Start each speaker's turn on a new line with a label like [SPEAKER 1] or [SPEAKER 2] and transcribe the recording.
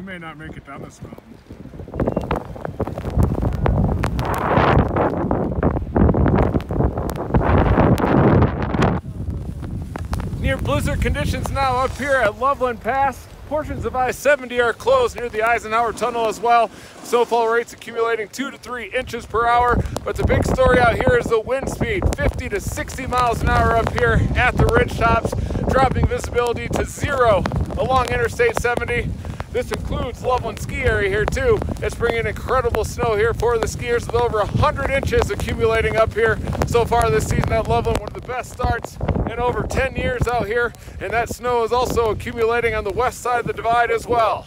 [SPEAKER 1] You may not make it down this mountain. Near blizzard conditions now up here at Loveland Pass. Portions of I-70 are closed near the Eisenhower Tunnel as well. Snowfall rates accumulating 2 to 3 inches per hour. But the big story out here is the wind speed, 50 to 60 miles an hour up here at the ridge tops, dropping visibility to 0 along Interstate 70. This includes Loveland ski area here too. It's bringing incredible snow here for the skiers with over 100 inches accumulating up here so far this season at Loveland. One of the best starts in over 10 years out here, and that snow is also accumulating on the west side of the divide as well.